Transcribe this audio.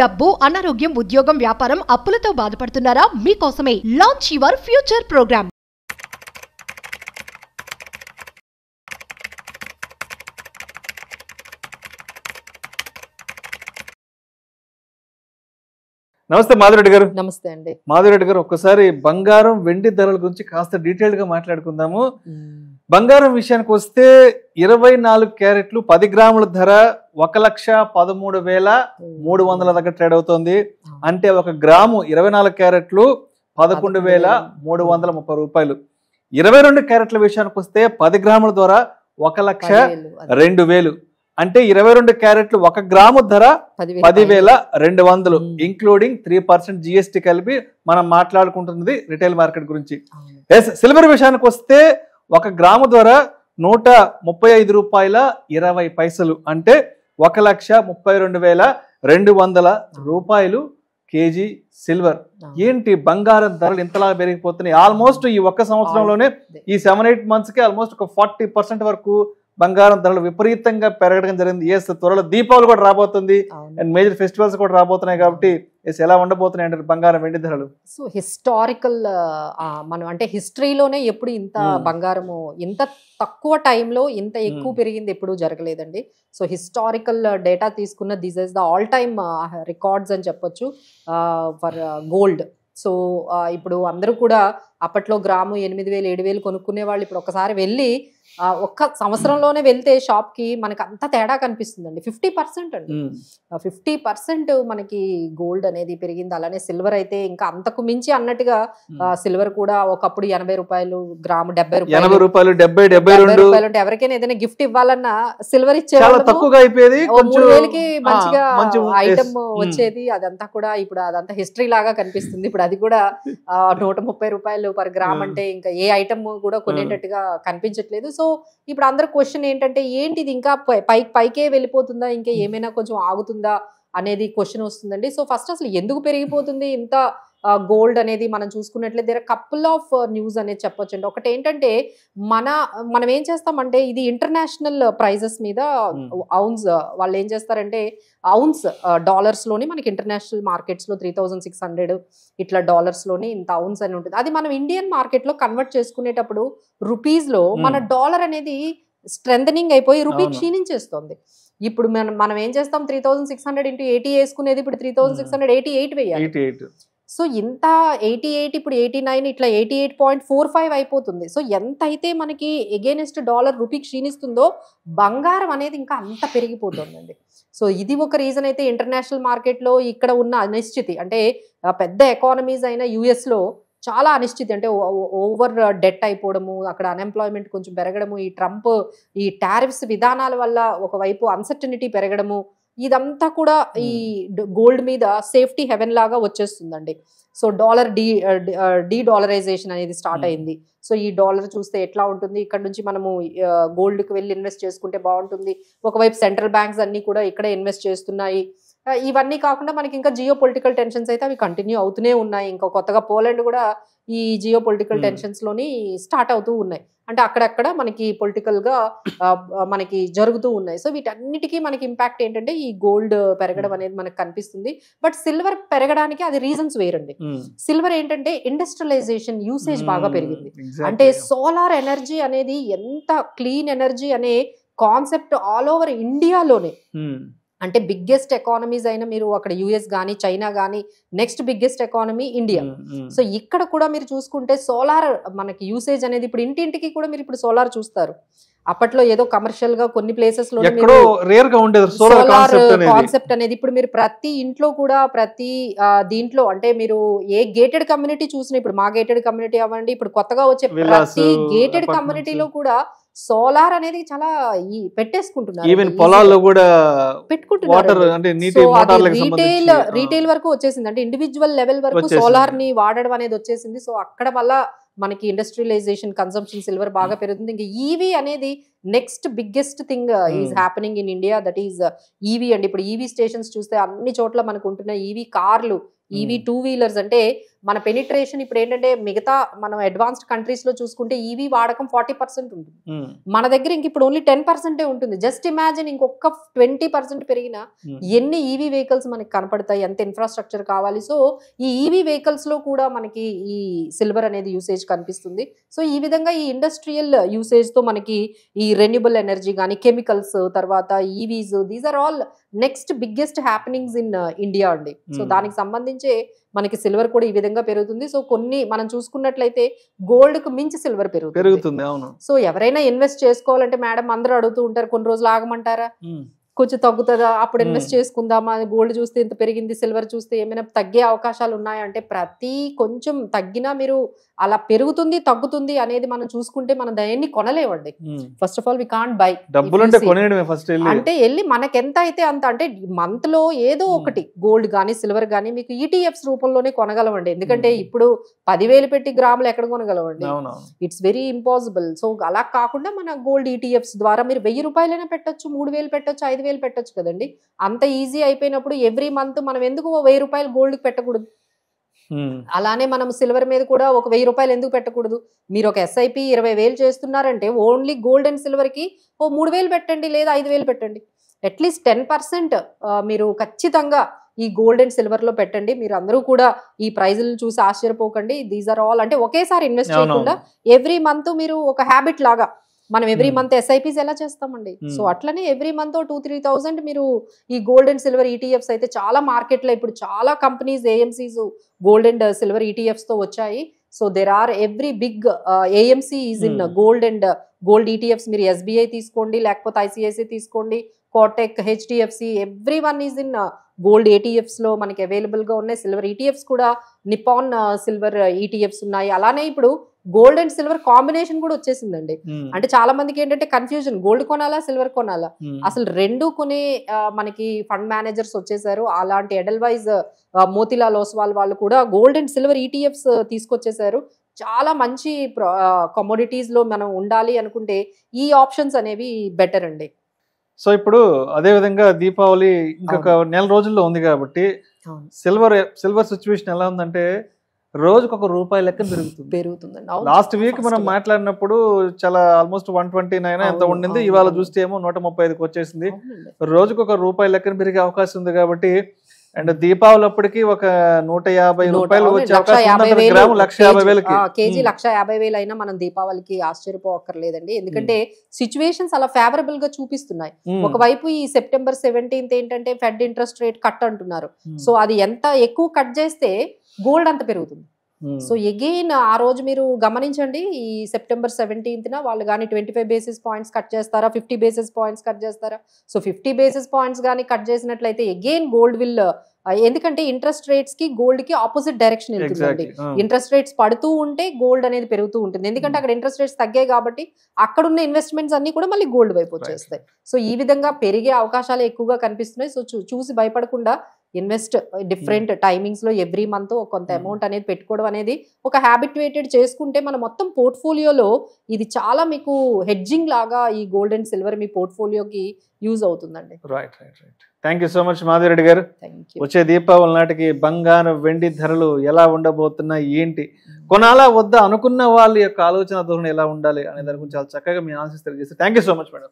డబ్బు, అనారోగ్యం, ఉద్యోగం, వ్యాపారం, అప్పులతో బాధపడుతున్నారా? మీకోసమే లాంచ్ యువర్ ఫ్యూచర్ ప్రోగ్రామ్. నమస్తే మాధురెడ్డి గారు. నమస్తే అండి. మాధురెడ్డి గారు, ఒక్కసారి బంగారం వెండి ధరల గురించి కాస్త డీటెయిల్ గా మాట్లాడుకుందాము. బంగారం విషయానికి వస్తే 24 క్యారెట్లు 10 గ్రాముల ధర 1,13,300 దగ్గర ట్రేడ్ అవుతోంది. అంటే ఒక గ్రాము 24 క్యారెట్లు 11,330 రూపాయలు. 22 క్యారెట్ల విషయానికి వస్తే 10 గ్రాముల ద్వారా 1,02,000. అంటే 22 క్యారెట్లు 1 గ్రాము ధర 10,200, ఇంక్లూడింగ్ 3% జిఎస్టీ కలిపి మనం మాట్లాడుకుంటున్నది రిటైల్ మార్కెట్ గురించి. సిల్వర్ విషయానికి వస్తే 1 గ్రాము ద్వారా 135 రూపాయల 20 పైసలు, అంటే 1,32,200 రూపాయలు కేజీ సిల్వర్. ఏంటి బంగారం ధరలు ఇంతలా పెరిగిపోతున్నాయి? ఆల్మోస్ట్ ఈ ఒక్క సంవత్సరంలోనే ఈ 7-8 మంత్స్ కి ఆల్మోస్ట్ ఒక 40% వరకు బంగారం ధరలు విపరీతంగా పెరగడం జరిగింది. త్వరలో దీపావళి కూడా రాబోతుంది అండ్ మేజర్ ఫెస్టివల్స్ కూడా రాబోతున్నాయి కాబట్టి ఎలా ఉండబోతున్నాయి అంటారు బంగారం వెండి ధరలు? సో హిస్టారికల్ మనం అంటే హిస్టరీలోనే ఎప్పుడు ఇంత బంగారము ఇంత తక్కువ టైంలో ఇంత ఎక్కువ పెరిగింది ఎప్పుడు జరగలేదండి. సో హిస్టారికల్ డేటా తీసుకున్న this is the all time records అని చెప్పొచ్చు ఫర్ గోల్డ్. సో ఇప్పుడు అందరూ కూడా అప్పట్లో గ్రాము 8,000-7,000 కొనుక్కునే వాళ్ళు ఇప్పుడు ఒకసారి వెళ్ళి ఒక్క సంవత్సరంలోనే వెళ్తే షాప్ కి మనకి అంత తేడా కనిపిస్తుందండి. 50% అండి, 50% మనకి గోల్డ్ అనేది పెరిగింది. అలానే సిల్వర్ అయితే ఇంకా అంతకు మించి అన్నట్టుగా సిల్వర్ కూడా ఒకప్పుడు 80 రూపాయలు గ్రాము, 70 రూపాయలు, 70 రూపాయలు అంటే ఎవరికైనా ఏదైనా గిఫ్ట్ ఇవ్వాలన్నా సిల్వర్ ఇచ్చేవాళ్ళు. 3,000కి మంచిగా ఐటమ్ వచ్చేది. అదంతా కూడా ఇప్పుడు అదంతా హిస్టరీ లాగా కనిపిస్తుంది. ఇప్పుడు అది కూడా 130 రూపాయలు పర్ గ్రామ్ అంటే ఇంకా ఏ ఐటమ్ కూడా కొనేటట్టుగా కనిపించట్లేదు. సో ఇప్పుడు అందరు క్వశ్చన్ ఏంటంటే ఏంటిది ఇంకా పైకే వెళ్ళిపోతుందా, ఇంకా ఏమైనా కొంచెం ఆగుతుందా అనేది క్వశ్చన్ వస్తుందండి. సో ఫస్ట్ అసలు ఎందుకు పెరిగిపోతుంది ఇంత గోల్డ్ అనేది మనం చూసుకున్నట్లయితే there are couple of news అనేది చెప్పొచ్చు అండి. ఒకటి ఏంటంటే మనం ఏం చేస్తామంటే ఇది ఇంటర్నేషనల్ ప్రైజెస్ మీద ఔన్స్ వాళ్ళు ఏం చేస్తారంటే ఔన్స్ డాలర్స్ లోని మనకి ఇంటర్నేషనల్ మార్కెట్స్ లో 3,600 ఇట్లా డాలర్స్ లోని ఇంత ఔన్స్ అని ఉంటుంది. అది మనం ఇండియన్ మార్కెట్ లో కన్వర్ట్ చేసుకునేటప్పుడు రూపీస్ లో మన డాలర్ అనేది స్ట్రెంథనింగ్ అయిపోయి రూపీ క్షీణించేస్తుంది. ఇప్పుడు మనం ఏం చేస్తాం 3,600 into 80 వేసుకునేది ఇప్పుడు 3,688 వేయాలి. సో ఇంత 88 ఇప్పుడు 89 ఇట్లా 88.45 అయిపోతుంది. సో ఎంత అయితే మనకి ఎగైనెస్ట్ డాలర్ రూపీ క్షీణిస్తుందో బంగారం అనేది ఇంకా అంత పెరిగిపోతుందండి. సో ఇది ఒక రీజన్ అయితే ఇంటర్నేషనల్ మార్కెట్లో ఇక్కడ ఉన్న అనిశ్చితి అంటే పెద్ద ఎకానమీస్ అయిన US లో చాలా అనిశ్చితి అంటే ఓవర్ డెట్ అయిపోవడము, అక్కడ అన్ఎంప్లాయ్మెంట్ కొంచెం పెరగడము, ఈ ట్రంప్ ఈ టారిఫ్స్ విధానాల వల్ల ఒకవైపు అన్సర్టనిటీ పెరగడము, ఇదంతా కూడా ఈ గోల్డ్ మీద సేఫ్టీ హెవెన్ లాగా వచ్చేస్తుందండి. సో డాలర్ డీ డాలరైజేషన్ అనేది స్టార్ట్ అయింది. సో ఈ డాలర్ చూస్తే ఎట్లా ఉంటుంది, ఇక్కడ నుంచి మనము గోల్డ్కి వెళ్ళి ఇన్వెస్ట్ చేసుకుంటే బాగుంటుంది. ఒకవైపు సెంట్రల్ బ్యాంక్స్ అన్ని కూడా ఇక్కడే ఇన్వెస్ట్ చేస్తున్నాయి. ఇవన్నీ కాకుండా మనకి ఇంకా జియో పొలిటికల్ టెన్షన్స్ అయితే అవి కంటిన్యూ అవుతూనే ఉన్నాయి. ఇంకా కొత్తగా పోలాండ్ కూడా ఈ జియో పొలిటికల్ టెన్షన్స్ లోని స్టార్ట్ అవుతూ ఉన్నాయి. అంటే అక్కడక్కడ మనకి పొలిటికల్ గా మనకి జరుగుతూ ఉన్నాయి. సో వీటన్నిటికీ మనకి ఇంపాక్ట్ ఏంటంటే ఈ గోల్డ్ పెరగడం అనేది మనకు కనిపిస్తుంది. బట్ సిల్వర్ పెరగడానికి అది రీజన్స్ వేరండి. సిల్వర్ ఏంటంటే ఇండస్ట్రియలైజేషన్ యూసేజ్ బాగా పెరిగింది. అంటే సోలార్ ఎనర్జీ అనేది ఎంత క్లీన్ ఎనర్జీ అనే కాన్సెప్ట్ ఆల్ ఓవర్ ఇండియాలోనే అంటే బిగ్గెస్ట్ ఎకానమీస్ అయినా మీరు అక్కడ US కానీ చైనా కానీ next biggest economy India. So ఇక్కడ కూడా మీరు చూసుకుంటే సోలార్ మనకి యూసేజ్ అనేది ఇప్పుడు ఇంటింటికి కూడా మీరు ఇప్పుడు సోలార్ చూస్తారు. అప్పట్లో ఏదో కమర్షియల్ గా కొన్ని ప్లేసెస్ లో సోలార్ కాన్సెప్ట్ అనేది ఇప్పుడు మీరు ప్రతి ఇంట్లో కూడా ప్రతి దీంట్లో అంటే మీరు ఏ గేటెడ్ కమ్యూనిటీ చూసినా ఇప్పుడు మా గేటెడ్ కమ్యూనిటీ అవ్వండి, ఇప్పుడు కొత్తగా వచ్చే ప్రతి గేటెడ్ కమ్యూనిటీలో కూడా సోలార్ అనేది చాలా పెట్టేసుకుంటున్నారు. రీటైల్ వరకు వచ్చేసింది, అంటే ఇండివిజువల్ లెవెల్ వరకు సోలార్ ని వాడడం అనేది వచ్చేసింది. సో అక్కడ వల్ల మనకి ఇండస్ట్రియలైజేషన్ కన్సంప్షన్ సిల్వర్ బాగా పెరుగుతుంది. ఇంకా ఈవీ అనేది next biggest thing is happening in India, that is EV అండి. ఇప్పుడు ఈవీ స్టేషన్స్ చూస్తే అన్ని చోట్ల మనకు ఉంటున్న ఈవీ కార్లు, ఈవీ 2 వీలర్స్. అంటే మన పెనిట్రేషన్ ఇప్పుడు ఏంటంటే మిగతా మనం అడ్వాన్స్డ్ కంట్రీస్ లో చూసుకుంటే ఈవీ వాడకం 40% ఉంటుంది, మన దగ్గర ఇంక ఇప్పుడు ఓన్లీ 10% ఉంటుంది. జస్ట్ ఇమాజిన్ ఇంకొక 20% పెరిగినా ఎన్ని ఈవీ వెహికల్స్ మనకి కనపడతాయి, ఎంత ఇన్ఫ్రాస్ట్రక్చర్ కావాలి. సో ఈ ఈవీ వెహికల్స్ లో కూడా మనకి ఈ సిల్వర్ అనేది యూసేజ్ కనిపిస్తుంది. సో ఈ విధంగా ఈ ఇండస్ట్రియల్ యూసేజ్ తో మనకి ఈ రెన్యూబుల్ ఎనర్జీ కానీ, కెమికల్స్, తర్వాత EVs, these are all next biggest happenings in India అండి. సో దానికి సంబంధించి మనకి సిల్వర్ కూడా ఈ విధంగా పెరుగుతుంది. సో కొన్ని మనం చూసుకున్నట్లయితే గోల్డ్ కు మించి సిల్వర్ పెరుగుతుంది. సో ఎవరైనా ఇన్వెస్ట్ చేసుకోవాలంటే మేడం అందరూ అడుగుతూ ఉంటారు, కొన్ని రోజులు ఆగమంటారా, కొంచెం తగ్గుతుందా, అప్పుడు ఇన్వెస్ట్ చేసుకుందామా, గోల్డ్ చూస్తే ఇంత పెరిగింది, సిల్వర్ చూస్తే ఏమైనా తగ్గే అవకాశాలు ఉన్నాయా అంటే ప్రతి కొంచెం తగ్గినా మీరు అలా పెరుగుతుంది తగ్గుతుంది అనేది మనం చూసుకుంటే మనం దాన్ని కొనలేవండి. First of all we can't buy. అంటే వెళ్ళి మనకి ఎంత అయితే అంత, అంటే మంత్ లో ఏదో ఒకటి గోల్డ్ గానీ సిల్వర్ గానీ మీకు ఈటీఎఫ్స్ రూపంలోనే కొనగలవండి. ఎందుకంటే ఇప్పుడు 10,000 పెట్టి గ్రాములు ఎక్కడ కొనగలవండి, ఇట్స్ వెరీ ఇంపాసిబుల్. సో అలా కాకుండా మన గోల్డ్ ఈటీఎఫ్స్ ద్వారా మీరు 1,000 రూపాయలైనా పెట్టొచ్చు, 3,000 పెట్టొచ్చు, 5,000 పెట్టొచ్చు కదండి. అంత ఈజీ అయిపోయినప్పుడు ఎవ్రీ మంత్ మనం ఎందుకు 1,000 రూపాయలు గోల్డ్ పెట్టకూడదు? అలానే మనం సిల్వర్ మీద కూడా ఒక 1,000 రూపాయలు ఎందుకు పెట్టకూడదు? మీరు ఒక ఎస్ఐపి 20,000 చేస్తున్నారంటే ఓన్లీ గోల్డ్ అండ్ సిల్వర్ కి 3,000 పెట్టండి, లేదా 5,000 పెట్టండి. అట్లీస్ట్ 10% మీరు ఖచ్చితంగా ఈ గోల్డ్ అండ్ సిల్వర్ లో పెట్టండి. మీరు అందరూ కూడా ఈ ప్రైజులను చూసి ఆశ్చర్యపోకండి. దీస్ ఆర్ ఆల్ అంటే ఒకేసారి ఇన్వెస్ట్ చేయకుండా ఎవ్రీ మంత్ మీరు ఒక హ్యాబిట్ లాగా, మనం ఎవ్రీ మంత్ ఎస్ఐపీస్ ఎలా చేస్తామండి, సో అట్లనే ఎవ్రీ మంత్ 2-3,000 మీరు ఈ గోల్డ్ అండ్ సిల్వర్ ఈటీఎఫ్స్ అయితే చాలా మార్కెట్ లో ఇప్పుడు చాలా companies AMCs gold and silver ETFs తో వచ్చాయి. So there are every big AMC is in gold and gold ETFs. మీరు ఎస్బీఐ తీసుకోండి, లేకపోతే ఐసిఐసిఐ తీసుకోండి, Kotak, HDFC, every one is in gold ETFs లో మనకి అవైలబుల్ గా ఉన్నాయి. సిల్వర్ ఈటీఎఫ్స్ కూడా నిపాన్ సిల్వర్ ఈటీఎఫ్స్ ఉన్నాయి. అలానే ఇప్పుడు గోల్డ్ అండ్ సిల్వర్ కాంబినేషన్ కూడా వచ్చేసిందండి. అంటే చాలా మందికి ఏంటంటే కన్ఫ్యూజన్, గోల్డ్ కొనాలా సిల్వర్ కొనాలా, అసలు రెండు కొనే మనకి ఫండ్ మేనేజర్స్ వచ్చేసారు. అలాంటి ఎడల్వైజ్ మోతిలాల్ ఓస్వాల్ వాళ్ళు కూడా గోల్డ్ అండ్ సిల్వర్ ఈటీఎఫ్స్ తీసుకొచ్చేసారు. చాలా మంచి కమోడిటీస్ లో మనం ఉండాలి అనుకుంటే ఈ ఆప్షన్స్ అనేవి బెటర్ అండి. సో ఇప్పుడు అదే విధంగా దీపావళి ఇంకొక నెల రోజుల్లో ఉంది కాబట్టి సిల్వర్ సిచ్యువేషన్ ఎలా ఉందంటే రోజుకు ₹1 లెక్క పెరుగుతుందండి. లాస్ట్ వీక్ మనం మాట్లాడినప్పుడు చాలా ఆల్మోస్ట్ 129 ఎంత ఉండింది, ఇవాళ చూస్తే ఏమో 135కి వచ్చేసింది. రోజుకు ₹1 లెక్కన పెరిగే అవకాశం ఉంది కాబట్టి, అండ్ దీపావళి అప్పటికి ఒక 150 రూపాయలు వచ్చే అవకాశం, గ్రాము 150,000 కేజీ 150,000 అయినా మనం దీపావళికి ఆశ్చర్యపోక్కర్లేదండి. ఎందుకంటే సిచ్యువేషన్స్ అలా ఫేవరబుల్ గా చూపిస్తున్నాయి. ఒకవైపు ఈ September 17th ఏంటంటే ఫెడ్ ఇంట్రెస్ట్ రేట్ కట్ అంటున్నారు. సో అది ఎంత ఎక్కువ కట్ చేస్తే గోల్డ్ అంత పెరుగుతుంది. సో అగైన్ ఆ రోజు మీరు గమనించండి, ఈ September 17th వాళ్ళు కానీ 25 basis points కట్ చేస్తారా, 50 basis points కట్ చేస్తారా? సో 50 basis points కానీ కట్ చేసినట్లయితే అగైన్ గోల్డ్ విల్, ఎందుకంటే ఇంట్రెస్ట్ రేట్స్ కి గోల్డ్ కి ఆపోజిట్ డైరెక్షన్ వెళ్తుందండి. ఇంట్రెస్ట్ రేట్స్ పడుతూ ఉంటే గోల్డ్ అనేది పెరుగుతూ ఉంటుంది. ఎందుకంటే అక్కడ ఇంట్రెస్ట్ రేట్స్ తగ్గాయి కాబట్టి అక్కడ ఉన్న ఇన్వెస్ట్మెంట్స్ అన్ని కూడా మళ్ళీ గోల్డ్ వైపు వచ్చేస్తాయి. సో ఈ విధంగా పెరిగే అవకాశాలు ఎక్కువగా కనిపిస్తున్నాయి. సో చూసి భయపడకుండా ఇన్వెస్ట్ డిఫరెంట్ టైమింగ్స్ లో ఎవ్రీ మంత్ కొంత అమౌంట్ అనేది పెట్టుకోవడం అనేది ఒక హ్యాబిట్యుయేటెడ్ చేసుకుంటే మన మొత్తం పోర్ట్ఫోలియోలో ఇది చాలా మీకు హెడ్జింగ్ లాగా ఈ గోల్డ్ అండ్ సిల్వర్ మీ పోర్ట్ఫోలియోకి యూజ్ అవుతుందండి. Right. Thank you so much Madhavi Reddy గారు. వచ్చే దీపావళి నాటికి బంగారం వెండి ధరలు ఎలా ఉండబోతున్నాయి, ఏంటి, కొనాలా వద్దా అనుకున్న వాళ్ళ యొక్క ఆలోచన ధోరణి ఎలా ఉండాలి అనే దాని గురించి చాలా చక్కగా మీ ఆన్సర్స్ తెలియజేస్తారు. Thank you so much madam.